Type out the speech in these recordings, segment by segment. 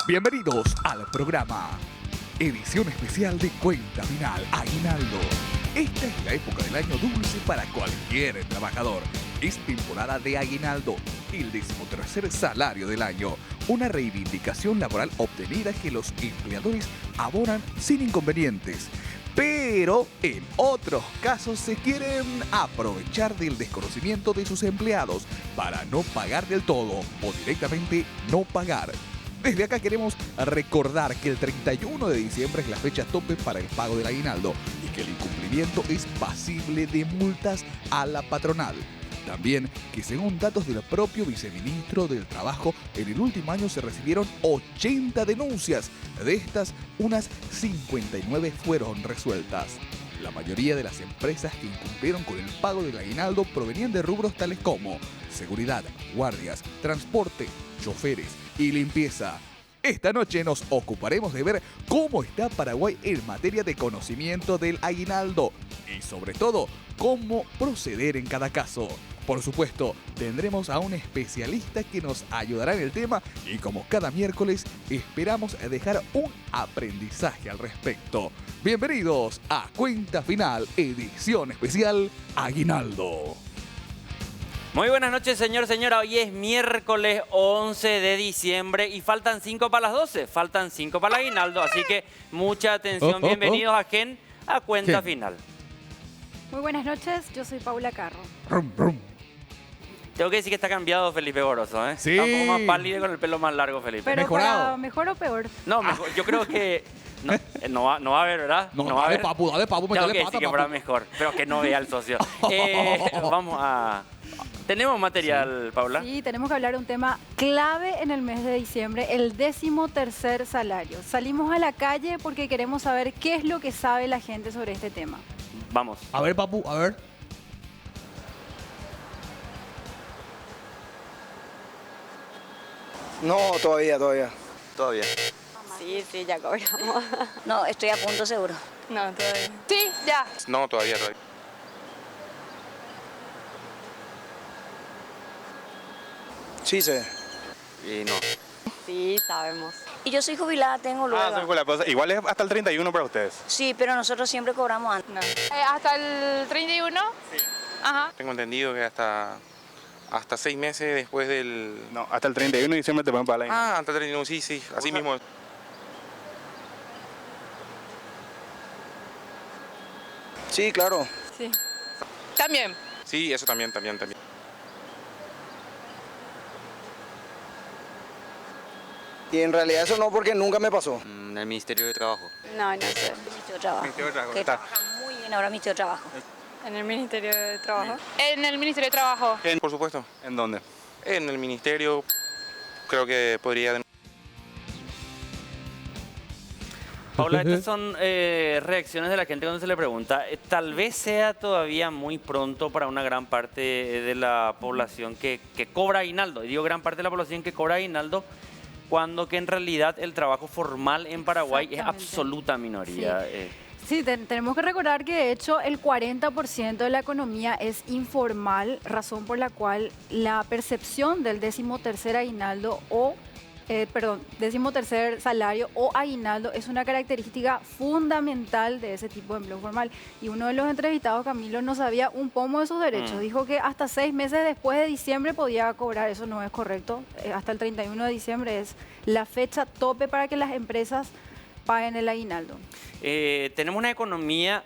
Bienvenidos al programa edición especial de Cuenta Final Aguinaldo. Esta es la época del año dulce para cualquier trabajador. Es temporada de aguinaldo, el 13º salario del año, una reivindicación laboral obtenida que los empleadores abonan sin inconvenientes. Pero en otros casos se quieren aprovechar del desconocimiento de sus empleados para no pagar del todo o directamente no pagar. Desde acá queremos recordar que el 31 de diciembre es la fecha tope para el pago del aguinaldo y que el incumplimiento es pasible de multas a la patronal. También que según datos del propio viceministro del Trabajo, en el último año se recibieron 80 denuncias. De estas, unas 59 fueron resueltas. La mayoría de las empresas que incumplieron con el pago del aguinaldo provenían de rubros tales como seguridad, guardias, transporte, choferes y limpieza. Esta noche nos ocuparemos de ver cómo está Paraguay en materia de conocimiento del aguinaldo y sobre todo cómo proceder en cada caso. Por supuesto, tendremos a un especialista que nos ayudará en el tema y como cada miércoles esperamos dejar un aprendizaje al respecto. Bienvenidos a Cuenta Final, edición especial Aguinaldo. Muy buenas noches, señora. Hoy es miércoles 11 de diciembre y faltan 5 para las 12. Faltan 5 para el aguinaldo, así que mucha atención. Bienvenidos a Gen a Cuenta Final. Muy buenas noches, yo soy Paula Carro. Rum, rum. Tengo que decir que está cambiado Felipe Goroso, ¿eh? Sí. Está un poco más pálido con el pelo más largo, Felipe. Pero Mejorado. para mejor o peor. No, mejor, yo creo que no va a haber, ¿verdad? No, va a dale haber. papu, Tengo métele que pata, decir que papu. fuera mejor, pero que no vea el socio. Vamos a... ¿Tenemos material, Paula? Sí, tenemos que hablar de un tema clave en el mes de diciembre, el 13º salario. Salimos a la calle porque queremos saber qué es lo que sabe la gente sobre este tema. Vamos. A ver, papu, a ver. No, todavía. Sí, ya cobramos. No, estoy a punto seguro. No, todavía. Sí, ya. No, todavía. Sí sé. Y no. Sí, sabemos. Y yo soy jubilada, tengo luego. soy con la cosa. Igual es hasta el 31 para ustedes. Sí, pero nosotros siempre cobramos antes. No. ¿Hasta el 31? Sí. Ajá. Tengo entendido que hasta 6 meses después del... No, hasta el 31 de diciembre te van para la hasta el 31, sí. Así mismo. Sí, claro. Sí. También. Sí, eso también. Y en realidad eso no, porque nunca me pasó. En el Ministerio de Trabajo. No sé. Ministerio de Trabajo. Ministerio de Trabajo, Que está. trabaja muy bien ahora Ministerio de Trabajo. En el Ministerio de Trabajo. En el Ministerio de Trabajo. Por supuesto. ¿En dónde? En el ministerio creo que podría... Paula, estas son reacciones de la gente cuando se le pregunta. Tal vez sea todavía muy pronto para una gran parte de la población que cobra aguinaldo. Y digo gran parte de la población que cobra aguinaldo cuando que en realidad el trabajo formal en Paraguay es Exactamente. absoluta minoría. Sí, tenemos que recordar que de hecho el 40% de la economía es informal, razón por la cual la percepción del 13º aguinaldo o 13º salario o aguinaldo es una característica fundamental de ese tipo de empleo formal. Y uno de los entrevistados, Camilo, no sabía un pomo de sus derechos. Dijo que hasta 6 meses después de diciembre podía cobrar. Eso no es correcto. Hasta el 31 de diciembre es la fecha tope para que las empresas paguen el aguinaldo. Tenemos una economía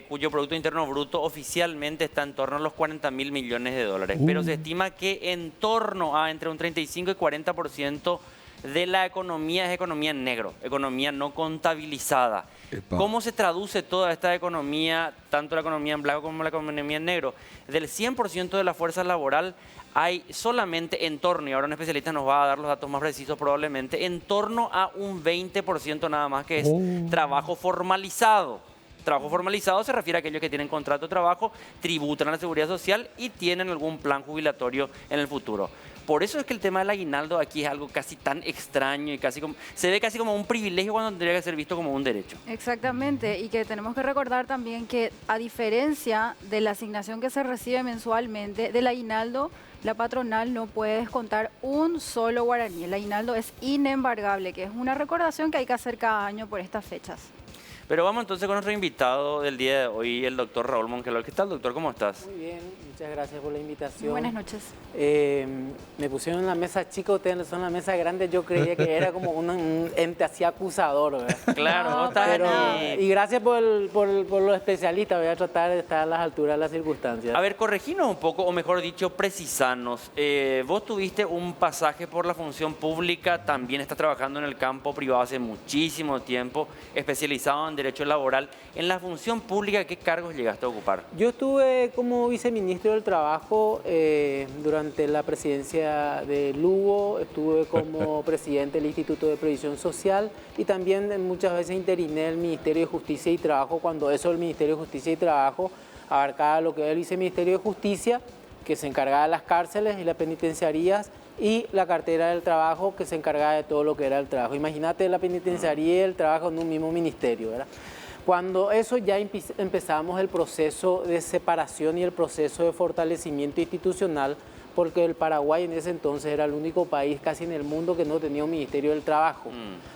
cuyo Producto Interno Bruto oficialmente está en torno a los 40.000 millones de dólares, pero se estima que en torno a entre un 35 y 40% de la economía es economía en negro, economía no contabilizada. Epa. ¿Cómo se traduce toda esta economía, tanto la economía en blanco como la economía en negro? Del 100% de la fuerza laboral hay solamente en torno, y ahora un especialista nos va a dar los datos más precisos probablemente, en torno a un 20% nada más que es trabajo formalizado. Trabajo formalizado se refiere a aquellos que tienen contrato de trabajo, tributan a la seguridad social y tienen algún plan jubilatorio en el futuro. Por eso es que el tema del aguinaldo aquí es algo casi tan extraño y se ve casi como un privilegio cuando tendría que ser visto como un derecho. Exactamente, y que tenemos que recordar también que a diferencia de la asignación que se recibe mensualmente, del aguinaldo, la patronal no puede descontar un solo guaraní. El aguinaldo es inembargable, que es una recordación que hay que hacer cada año por estas fechas. Pero vamos entonces con nuestro invitado del día de hoy, el doctor Raúl Mongelor. ¿Qué tal, doctor? ¿Cómo estás? Muy bien, muchas gracias por la invitación. Buenas noches. Me pusieron en la mesa chica, ustedes son la mesa grande, yo creía que era como un ente así acusador, ¿verdad? Claro, No, vos estás para nada. aquí. Y gracias por los especialistas, voy a tratar de estar a las alturas de las circunstancias. A ver, correginos un poco, o mejor dicho, precisanos. Vos tuviste un pasaje por la función pública, también estás trabajando en el campo privado hace muchísimo tiempo, especializado en derecho laboral. En la función pública, ¿qué cargos llegaste a ocupar? Yo estuve como viceministro del Trabajo durante la presidencia de Lugo, estuve como presidente del Instituto de Previsión Social y también muchas veces interiné el Ministerio de Justicia y Trabajo, cuando eso el Ministerio de Justicia y Trabajo abarcaba lo que era el Viceministerio de Justicia, que se encargaba de las cárceles y las penitenciarías, y la cartera del trabajo, que se encargaba de todo lo que era el trabajo. Imagínate la penitenciaría y el trabajo en un mismo ministerio, ¿verdad? Cuando eso ya empezamos el proceso de separación y el proceso de fortalecimiento institucional, porque el Paraguay en ese entonces era el único país casi en el mundo que no tenía un Ministerio del Trabajo.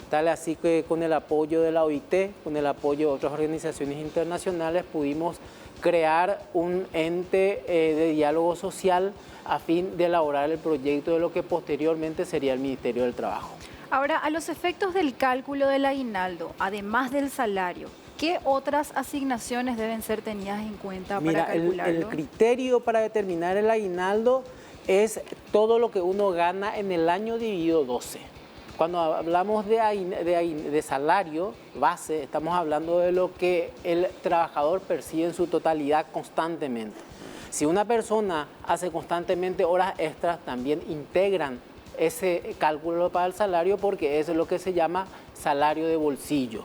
Tal así que con el apoyo de la OIT, con el apoyo de otras organizaciones internacionales, pudimos crear un ente de diálogo social a fin de elaborar el proyecto de lo que posteriormente sería el Ministerio del Trabajo. Ahora, a los efectos del cálculo del aguinaldo, además del salario, ¿qué otras asignaciones deben ser tenidas en cuenta para calcularlo? El criterio para determinar el aguinaldo es todo lo que uno gana en el año dividido 12. Cuando hablamos de salario base, estamos hablando de lo que el trabajador percibe en su totalidad constantemente. Si una persona hace constantemente horas extras, también integran ese cálculo para el salario, porque eso es lo que se llama salario de bolsillo.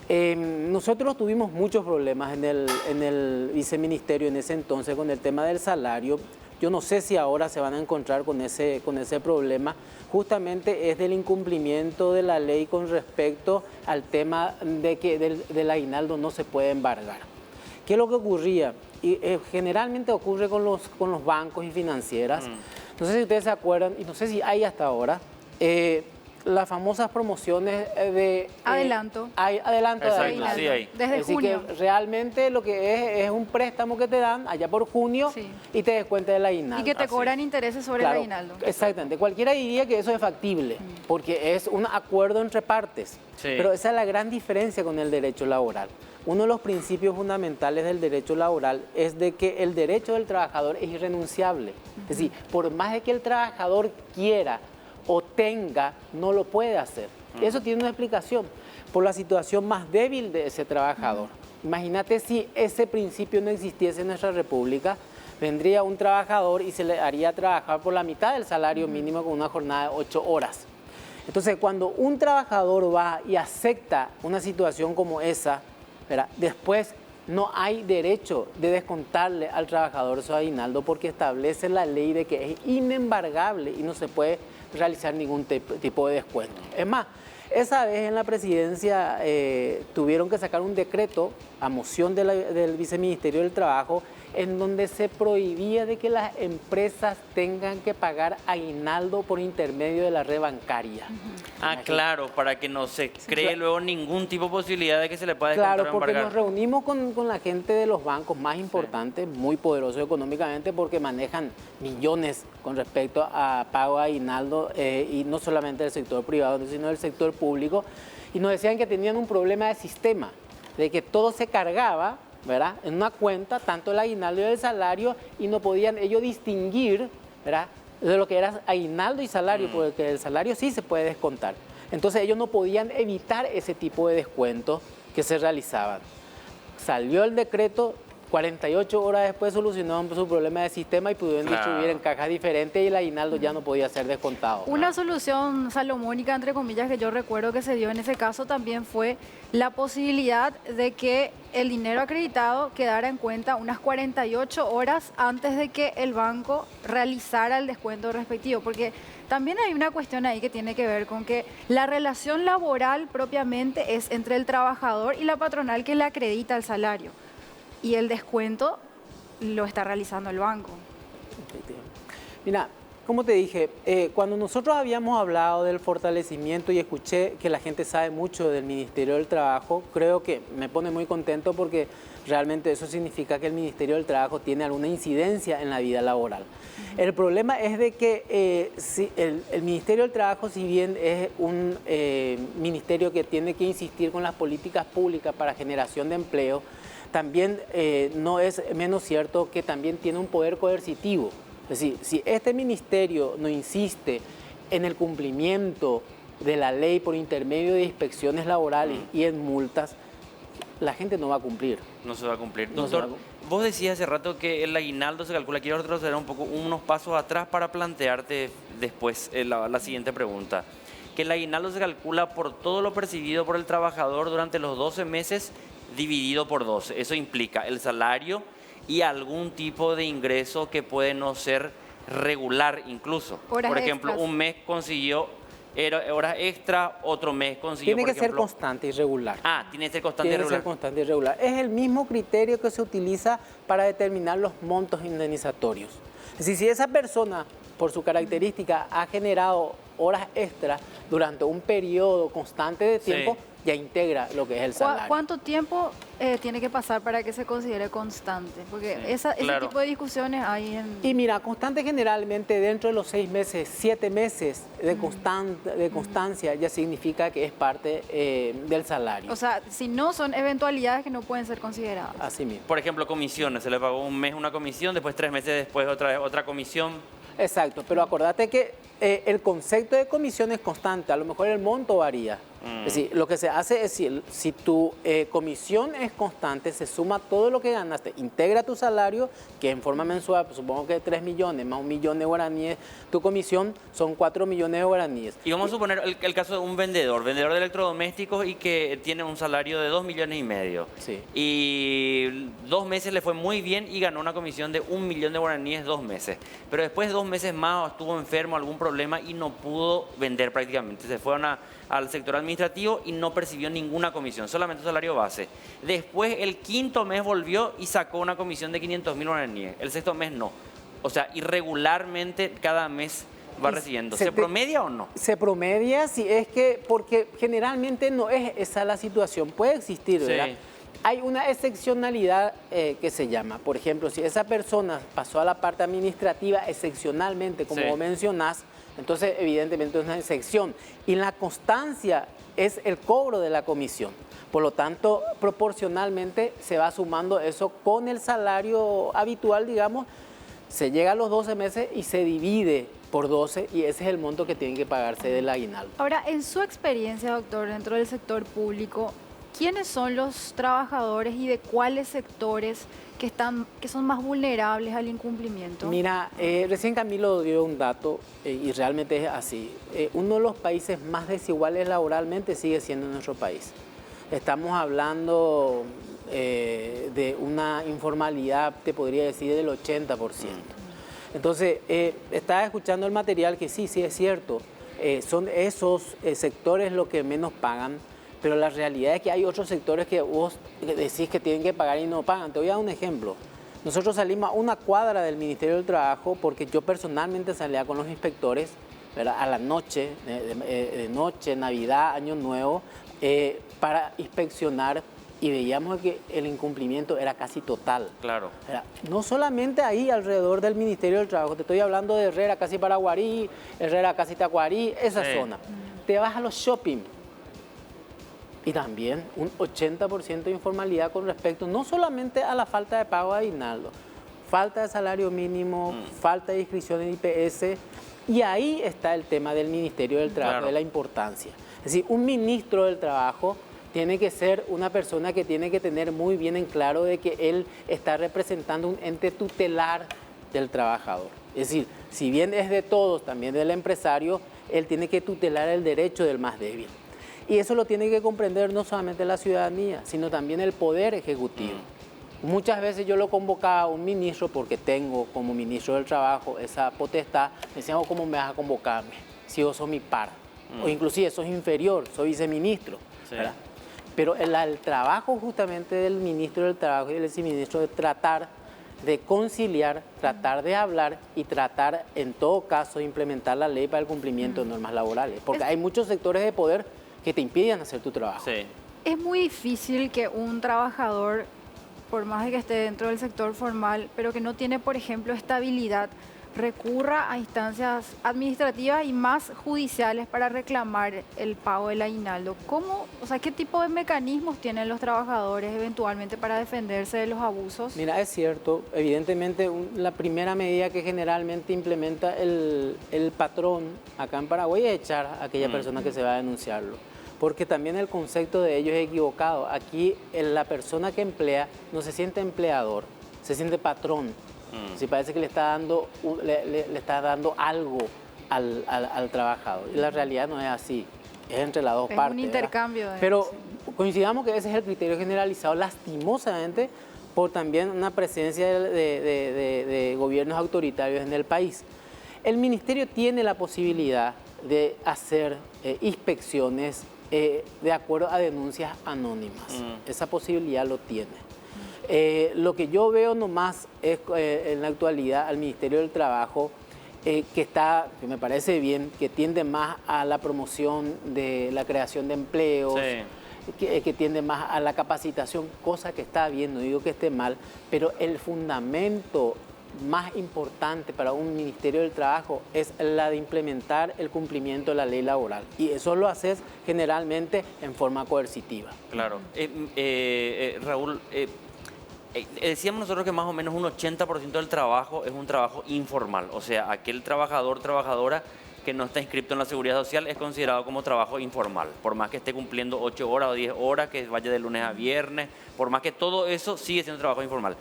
Nosotros tuvimos muchos problemas en el viceministerio en ese entonces con el tema del salario. Yo no sé si ahora se van a encontrar con ese problema. Justamente es del incumplimiento de la ley con respecto al tema de que del aguinaldo no se puede embargar. ¿Qué es lo que ocurría? Y, generalmente ocurre con los bancos y financieras. No sé si ustedes se acuerdan, y no sé si hay hasta ahora, las famosas promociones de... Adelanto. Adelanto de Exacto, aguinaldo. sí hay. Desde Así junio. que realmente lo que es un préstamo que te dan allá por junio, Sí. y te descuenta del aguinaldo. Y que te Así. cobran intereses sobre Claro, el aguinaldo. exactamente. Cualquiera diría que eso es factible, porque es un acuerdo entre partes. Sí. Pero esa es la gran diferencia con el derecho laboral. Uno de los principios fundamentales del derecho laboral es de que el derecho del trabajador es irrenunciable. Es decir, por más de que el trabajador quiera o tenga, no lo puede hacer. Eso tiene una explicación, por la situación más débil de ese trabajador. Imagínate si ese principio no existiese en nuestra república, vendría un trabajador y se le haría trabajar por la mitad del salario mínimo con una jornada de 8 horas. Entonces, cuando un trabajador va y acepta una situación como esa, ¿verdad? Después no hay derecho de descontarle al trabajador su aguinaldo, porque establece la ley de que es inembargable y no se puede realizar ningún tipo de descuento. Es más, esa vez en la presidencia tuvieron que sacar un decreto a moción del Viceministerio del Trabajo, en donde se prohibía de que las empresas tengan que pagar aguinaldo por intermedio de la red bancaria. Ah, claro, para que no se cree luego ningún tipo de posibilidad de que se le pueda descontar Claro, o porque embargar. nos reunimos con la gente de los bancos más importantes, muy poderosos económicamente, porque manejan millones con respecto a pago de aguinaldo, y no solamente del sector privado, sino del sector público, y nos decían que tenían un problema de sistema, de que todo se cargaba, ¿verdad?, en una cuenta, tanto el aguinaldo y el salario, y no podían ellos distinguir, ¿verdad?, de lo que era aguinaldo y salario, porque el salario sí se puede descontar. Entonces ellos no podían evitar ese tipo de descuentos que se realizaban. Salió el decreto, 48 horas después solucionaron su problema de sistema y pudieron distribuir en cajas diferentes y el aguinaldo ya no podía ser descontado. Una solución salomónica, entre comillas, que yo recuerdo que se dio en ese caso también fue la posibilidad de que el dinero acreditado quedara en cuenta unas 48 horas antes de que el banco realizara el descuento respectivo, porque también hay una cuestión ahí que tiene que ver con que la relación laboral propiamente es entre el trabajador y la patronal que le acredita el salario y el descuento lo está realizando el banco. Mira, como te dije, cuando nosotros habíamos hablado del fortalecimiento y escuché que la gente sabe mucho del Ministerio del Trabajo, creo que me pone muy contento porque realmente eso significa que el Ministerio del Trabajo tiene alguna incidencia en la vida laboral. El problema es de que el Ministerio del Trabajo, si bien es un ministerio que tiene que insistir con las políticas públicas para generación de empleo, también no es menos cierto que también tiene un poder coercitivo. Es decir, si este ministerio no insiste en el cumplimiento de la ley por intermedio de inspecciones laborales y en multas, la gente no va a cumplir. No se va a cumplir. Doctor, vos decías hace rato que el aguinaldo se calcula. Quiero retroceder un poco, unos pasos atrás para plantearte después la siguiente pregunta. Que el aguinaldo se calcula por todo lo percibido por el trabajador durante los 12 meses dividido por 12. Eso implica el salario y algún tipo de ingreso que puede no ser regular incluso. Por ejemplo, un mes consiguió horas extra, otro mes consiguió, Tiene que ser constante y regular. Tiene que ser constante y regular. Tiene que ser constante y regular. Es el mismo criterio que se utiliza para determinar los montos indemnizatorios. Es decir, si esa persona, por su característica, ha generado horas extras durante un periodo constante de tiempo, ya integra lo que es el salario. ¿Cuánto tiempo tiene que pasar para que se considere constante? Porque ese tipo de discusiones hay en... Y mira, constante generalmente dentro de los 6 meses, 7 meses de constancia ya significa que es parte del salario. O sea, si no, son eventualidades que no pueden ser consideradas. Así mismo. Por ejemplo, comisiones. Se le pagó un mes una comisión, después 3 meses después otra comisión. Exacto, pero acordate que el concepto de comisión es constante, a lo mejor el monto varía. Es decir, lo que se hace es si tu comisión es constante, se suma todo lo que ganaste, integra tu salario, que en forma mensual, pues, supongo que 3 millones más 1 millón de guaraníes, tu comisión son 4 millones de guaraníes. Y vamos a suponer el caso de un vendedor de electrodomésticos y que tiene un salario de 2,5 millones. Sí. Y 2 meses le fue muy bien y ganó una comisión de 1 millón de guaraníes 2 meses. Pero después de 2 meses más estuvo enfermo, algún problema y no pudo vender prácticamente. Se fue al sector administrativo y no percibió ninguna comisión, solamente salario base. Después, el 5.º mes volvió y sacó una comisión de 500.000 guaraníes. El 6.º mes no. O sea, irregularmente cada mes va recibiendo. ¿Se promedia o no? Se promedia, si es que, porque generalmente no es esa la situación. Puede existir, ¿verdad? Sí. Hay una excepcionalidad que se llama, por ejemplo, si esa persona pasó a la parte administrativa excepcionalmente, como vos mencionás, entonces evidentemente es una excepción. Y la constancia es el cobro de la comisión. Por lo tanto, proporcionalmente se va sumando eso con el salario habitual, digamos, se llega a los 12 meses y se divide por 12 y ese es el monto que tienen que pagarse del aguinaldo. Ahora, en su experiencia, doctor, dentro del sector público, ¿quiénes son los trabajadores y de cuáles sectores que son más vulnerables al incumplimiento? Mira, recién Camilo dio un dato y realmente es así. Uno de los países más desiguales laboralmente sigue siendo nuestro país. Estamos hablando de una informalidad, te podría decir, del 80%. Entonces, estaba escuchando el material que sí es cierto. Son esos sectores los que menos pagan. Pero la realidad es que hay otros sectores que vos decís que tienen que pagar y no pagan. Te voy a dar un ejemplo. Nosotros salimos a una cuadra del Ministerio del Trabajo porque yo personalmente salía con los inspectores, ¿verdad?, a la noche, de noche, Navidad, Año Nuevo, para inspeccionar y veíamos que el incumplimiento era casi total. Claro. No solamente ahí alrededor del Ministerio del Trabajo, te estoy hablando de Herrera, casi Paraguarí, Herrera, casi Tacuarí, esa zona. Te vas a los shopping. Y también un 80% de informalidad con respecto no solamente a la falta de pago de aguinaldo, falta de salario mínimo, falta de inscripción en IPS, y ahí está el tema del Ministerio del Trabajo, de la importancia. Es decir, un ministro del Trabajo tiene que ser una persona que tiene que tener muy bien en claro de que él está representando un ente tutelar del trabajador. Es decir, si bien es de todos, también del empresario, él tiene que tutelar el derecho del más débil. Y eso lo tiene que comprender no solamente la ciudadanía, sino también el Poder Ejecutivo. Muchas veces yo lo convocaba a un ministro porque tengo como ministro del Trabajo esa potestad. Me decían, ¿cómo me vas a convocarme si vos sos mi par? O inclusive sos inferior, soy viceministro. Sí. ¿Verdad? Pero el trabajo justamente del ministro del Trabajo y del viceministro de tratar de conciliar, tratar de hablar y tratar en todo caso de implementar la ley para el cumplimiento de normas laborales. Porque hay muchos sectores de poder que te impiden hacer tu trabajo. Sí. Es muy difícil que un trabajador, por más de que esté dentro del sector formal, pero que no tiene, por ejemplo, estabilidad, recurra a instancias administrativas y más judiciales para reclamar el pago del aguinaldo. ¿Cómo, o sea, qué tipo de mecanismos tienen los trabajadores eventualmente para defenderse de los abusos? Mira, es cierto, evidentemente la primera medida que generalmente implementa el patrón acá en Paraguay es echar a aquella persona que se va a denunciarlo. Porque también el concepto de ellos es equivocado. Aquí la persona que emplea no se siente empleador, se siente patrón. Si parece que le está dando algo al trabajador. Y la realidad no es así, es entre las dos partes. Es un intercambio. Pero coincidamos que ese es el criterio generalizado, lastimosamente, por también una presencia de gobiernos autoritarios en el país. El ministerio tiene la posibilidad de hacer inspecciones de acuerdo a denuncias anónimas. Esa posibilidad lo tiene. Lo que yo veo nomás es en la actualidad al Ministerio del Trabajo que me parece bien, que tiende más a la promoción de la creación de empleos, que tiende más a la capacitación, cosa que está bien, no digo que esté mal, pero el fundamento más importante para un Ministerio del Trabajo es la de implementar el cumplimiento de la ley laboral. Y eso lo haces generalmente en forma coercitiva. Claro. Raúl, decíamos nosotros que más o menos un 80% del trabajo es un trabajo informal. O sea, aquel trabajador, trabajadora que no está inscrito en la Seguridad Social es considerado como trabajo informal. Por más que esté cumpliendo 8 horas o 10 horas, que vaya de lunes a viernes, por más que todo eso sigue siendo trabajo informal.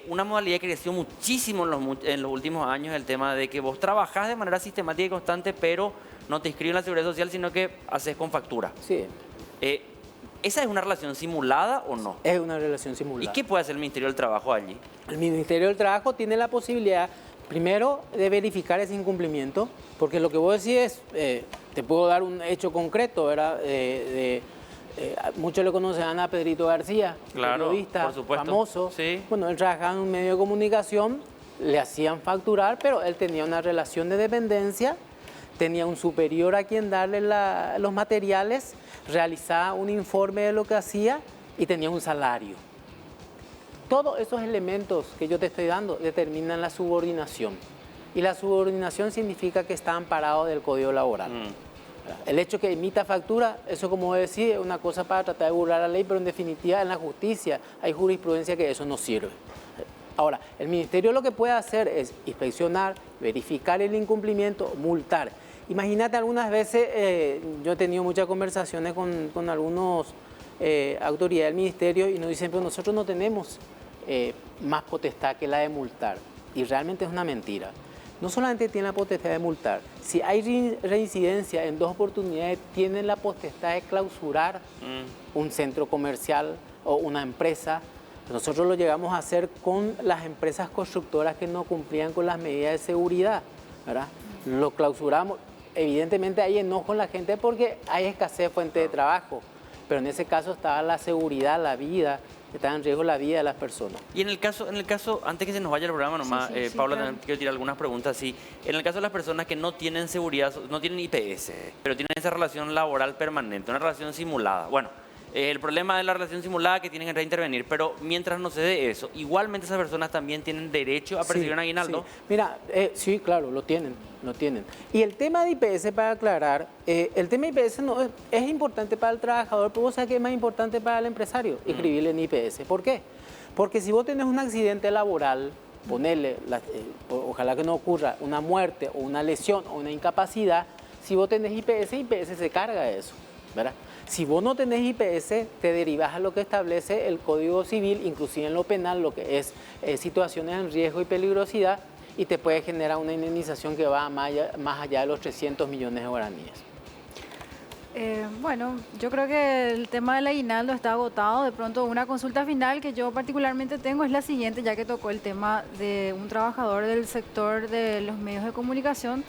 Una modalidad que creció muchísimo en los últimos años es el tema de que vos trabajás de manera sistemática y constante, pero no te inscribes en la Seguridad Social, sino que haces con factura. Sí. ¿Esa es una relación simulada o no? Es una relación simulada. ¿Y qué puede hacer el Ministerio del Trabajo allí? El Ministerio del Trabajo tiene la posibilidad, primero, de verificar ese incumplimiento, porque lo que vos decís es, te puedo dar un hecho concreto, ¿verdad? Muchos le conocen a Pedrito García, claro, periodista por supuesto, famoso. Sí. Bueno, él trabajaba en un medio de comunicación, le hacían facturar, pero él tenía una relación de dependencia, tenía un superior a quien darle los materiales, realizaba un informe de lo que hacía y tenía un salario. Todos esos elementos que yo te estoy dando determinan la subordinación. Y la subordinación significa que está amparado del Código Laboral. El hecho que emita factura, eso como decía, es una cosa para tratar de burlar la ley, pero en definitiva en la justicia hay jurisprudencia que eso no sirve. Ahora, el Ministerio lo que puede hacer es inspeccionar, verificar el incumplimiento, multar. Imagínate, algunas veces yo he tenido muchas conversaciones con algunos autoridades del Ministerio y nos dicen, pero nosotros no tenemos más potestad que la de multar. Y realmente es una mentira. No solamente tienen la potestad de multar, si hay reincidencia en 2 oportunidades, tienen la potestad de clausurar un centro comercial o una empresa. Nosotros lo llegamos a hacer con las empresas constructoras que no cumplían con las medidas de seguridad, ¿verdad? Lo clausuramos. Evidentemente hay enojo en la gente porque hay escasez de fuente de trabajo, pero en ese caso estaba la seguridad, la vida, estaba en riesgo la vida de las personas. Y en el caso, antes que se nos vaya el programa nomás, Sí, Paula, claro. también quiero tirar algunas preguntas. Sí. En el caso de las personas que no tienen seguridad, no tienen IPS, pero tienen esa relación laboral permanente, una relación simulada. Bueno, el problema de la relación simulada que tienen que reintervenir, pero mientras no se dé eso, igualmente esas personas también tienen derecho a percibir un aguinaldo. Sí. Mira, sí, claro, lo tienen. Y el tema de IPS, para aclarar, el tema de IPS no es importante para el trabajador, pero vos sabés que es más importante para el empresario, inscribirle en IPS. ¿Por qué? Porque si vos tenés un accidente laboral, ponerle, ojalá que no ocurra una muerte o una lesión o una incapacidad, si vos tenés IPS se carga eso, ¿verdad? Si vos no tenés IPS, te derivás a lo que establece el Código Civil, inclusive en lo penal, lo que es situaciones en riesgo y peligrosidad, y te puede generar una indemnización que va más allá de los 300 millones de guaraníes. Bueno, yo creo que el tema del aguinaldo está agotado. De pronto, una consulta final que yo particularmente tengo es la siguiente, ya que tocó el tema de un trabajador del sector de los medios de comunicación,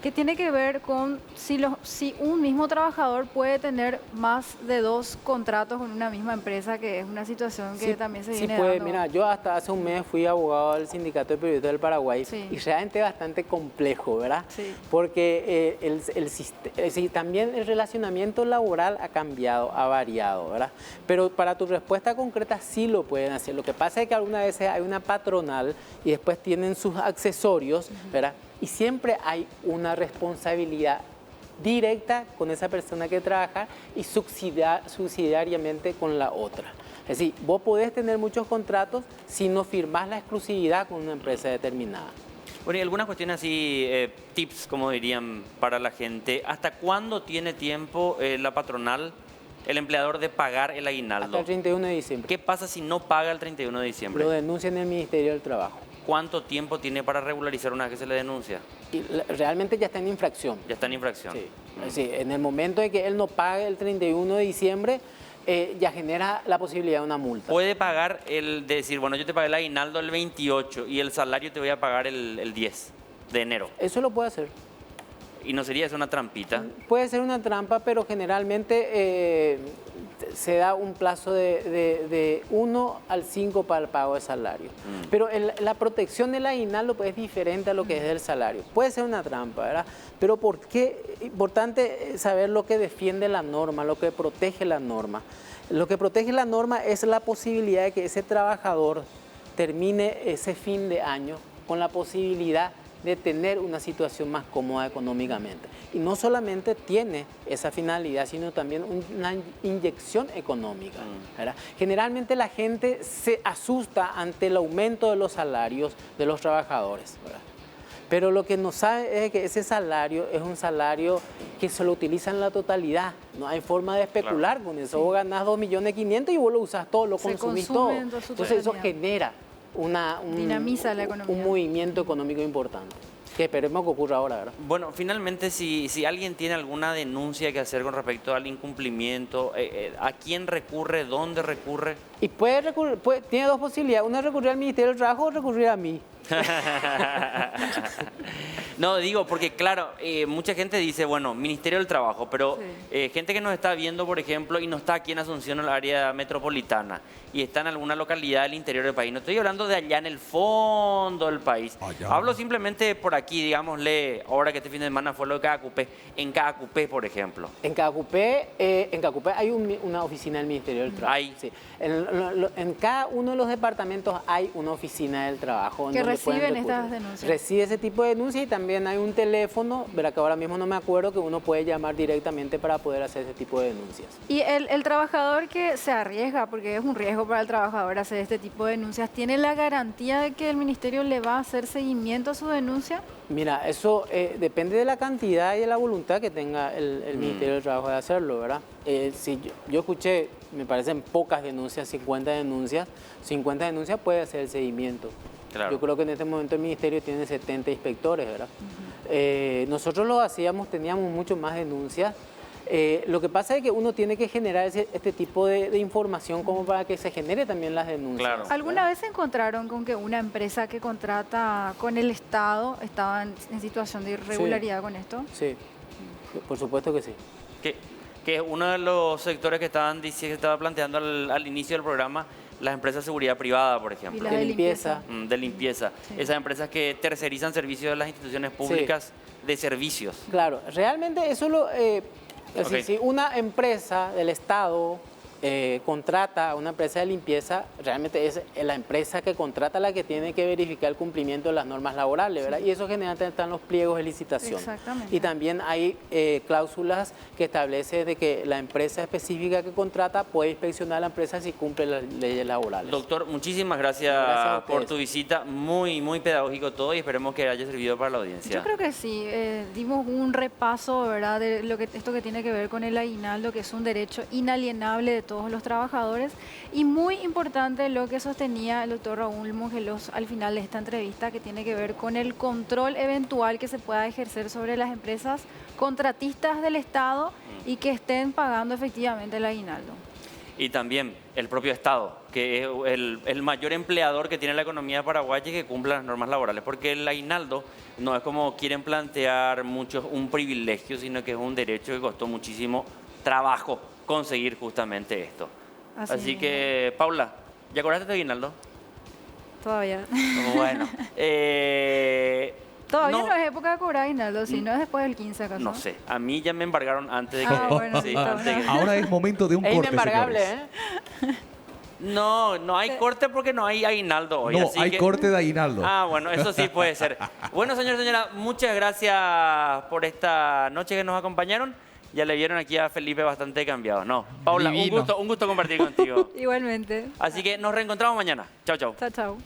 que tiene que ver con si un mismo trabajador puede tener más de 2 contratos con una misma empresa, que es una situación que también se viene Sí puede. dando. Mira, yo hasta hace un mes fui abogado del Sindicato de Periodistas del Paraguay y realmente bastante complejo, ¿verdad? Sí. Porque también el relacionamiento laboral ha cambiado, ha variado, ¿verdad? Pero para tu respuesta concreta sí lo pueden hacer. Lo que pasa es que algunas veces hay una patronal y después tienen sus accesorios, ¿verdad? Y siempre hay una responsabilidad directa con esa persona que trabaja y subsidiariamente con la otra. Es decir, vos podés tener muchos contratos si no firmás la exclusividad con una empresa determinada. Bueno, y algunas cuestiones así, tips, como dirían, para la gente. ¿Hasta cuándo tiene tiempo la patronal, el empleador, de pagar el aguinaldo? Hasta el 31 de diciembre. ¿Qué pasa si no paga el 31 de diciembre? Lo denuncia en el Ministerio del Trabajo. ¿Cuánto tiempo tiene para regularizar una vez que se le denuncia? Y realmente ya está en infracción. Ya está en infracción. Sí. Sí, en el momento de que él no pague el 31 de diciembre, ya genera la posibilidad de una multa. Puede pagar el de decir, bueno, yo te pagué el aguinaldo el 28 y el salario te voy a pagar el 10 de enero. Eso lo puede hacer. ¿Y no sería eso una trampita? Puede ser una trampa, pero generalmente se da un plazo de 1 al 5 para el pago de salario. Pero la protección del aguinaldo pues, es diferente a lo que es del salario. Puede ser una trampa, ¿verdad? Pero ¿por qué? Importante saber lo que defiende la norma, lo que protege la norma. Lo que protege la norma es la posibilidad de que ese trabajador termine ese fin de año con la posibilidad de tener una situación más cómoda económicamente. Y no solamente tiene esa finalidad, sino también una inyección económica, ¿verdad? Generalmente la gente se asusta ante el aumento de los salarios de los trabajadores, ¿verdad? Pero lo que no sabe es que ese salario es un salario que se lo utiliza en la totalidad. No hay forma de especular con eso. Vos ganás 2.500.000 y vos lo usás todo, lo consumís todo. Entonces eso genera dinamiza la economía. Un movimiento económico importante, que esperemos que ocurra ahora, ¿verdad? Bueno, finalmente, si alguien tiene alguna denuncia que hacer con respecto al incumplimiento, ¿a quién recurre? ¿Dónde recurre? Y puede recurrir, tiene 2 posibilidades. Una es recurrir al Ministerio del Trabajo o recurrir a mí. No, digo, porque claro, mucha gente dice, bueno, Ministerio del Trabajo, pero gente que nos está viendo, por ejemplo, y no está aquí en Asunción, en el área metropolitana, y está en alguna localidad del interior del país. No estoy hablando de allá en el fondo del país. Hablo simplemente por aquí, digámosle, ahora que este fin de semana fue lo de Caacupé, en Caacupé, por ejemplo. En Caacupé hay una oficina del Ministerio del Trabajo. Hay. Sí. En cada uno de los departamentos hay una oficina del trabajo. Que reciben estas denuncias. Recibe ese tipo de denuncias y también hay un teléfono, verá que ahora mismo no me acuerdo, que uno puede llamar directamente para poder hacer ese tipo de denuncias. Y el trabajador que se arriesga, porque es un riesgo para el trabajador hacer este tipo de denuncias, ¿tiene la garantía de que el ministerio le va a hacer seguimiento a su denuncia? Mira, eso depende de la cantidad y de la voluntad que tenga el Ministerio del Trabajo de hacerlo, ¿verdad? Si yo escuché, me parecen pocas denuncias, 50 denuncias puede hacer el seguimiento. Claro. Yo creo que en este momento el Ministerio tiene 70 inspectores, ¿verdad? Nosotros lo hacíamos, teníamos mucho más denuncias. Lo que pasa es que uno tiene que generar este tipo de información como para que se genere también las denuncias. Claro. ¿Alguna vez se encontraron con que una empresa que contrata con el Estado estaba en situación de irregularidad con esto? Sí, por supuesto que sí. Que es uno de los sectores que estaba planteando al inicio del programa, las empresas de seguridad privada, por ejemplo. Y las de limpieza. De limpieza. Sí. Esas empresas que tercerizan servicios de las instituciones públicas de servicios. Claro, realmente eso es decir, si una empresa del Estado contrata a una empresa de limpieza, realmente es la empresa que contrata la que tiene que verificar el cumplimiento de las normas laborales, ¿verdad? Y eso generalmente está en los pliegos de licitación. Exactamente. Y también hay cláusulas que establecen de que la empresa específica que contrata puede inspeccionar a la empresa si cumple las leyes laborales. Doctor, muchísimas gracias, Gracias a ustedes. por tu visita. Muy, muy pedagógico todo y esperemos que haya servido para la audiencia. Yo creo que sí, dimos un repaso, ¿verdad?, de esto que tiene que ver con el aguinaldo, que es un derecho inalienable de todos los trabajadores, y muy importante lo que sostenía el doctor Raúl Mongelos al final de esta entrevista, que tiene que ver con el control eventual que se pueda ejercer sobre las empresas contratistas del Estado y que estén pagando efectivamente el aguinaldo. Y también el propio Estado, que es el mayor empleador que tiene la economía paraguaya y que cumple las normas laborales, porque el aguinaldo no es como quieren plantear muchos un privilegio, sino que es un derecho que costó muchísimo trabajo conseguir justamente esto. Así que, Paula, ¿ya cobraste tu aguinaldo? Todavía. Bueno. Todavía no es época de cobrar aguinaldo, si no es después del 15 acaso. No sé, a mí ya me embargaron antes de que... Bueno, sí, está antes de bueno. que- Ahora es momento de un Es corte, inembargable, señores. No, no hay corte porque no hay aguinaldo hoy. No, así hay que- corte de aguinaldo. Ah, bueno, eso sí puede ser. Bueno, señor, señora, muchas gracias por esta noche que nos acompañaron. Ya le vieron aquí a Felipe bastante cambiado. No, Paula, Divino. un gusto compartir contigo. Igualmente. Así que nos reencontramos mañana. Chao, chao. Chao, chao.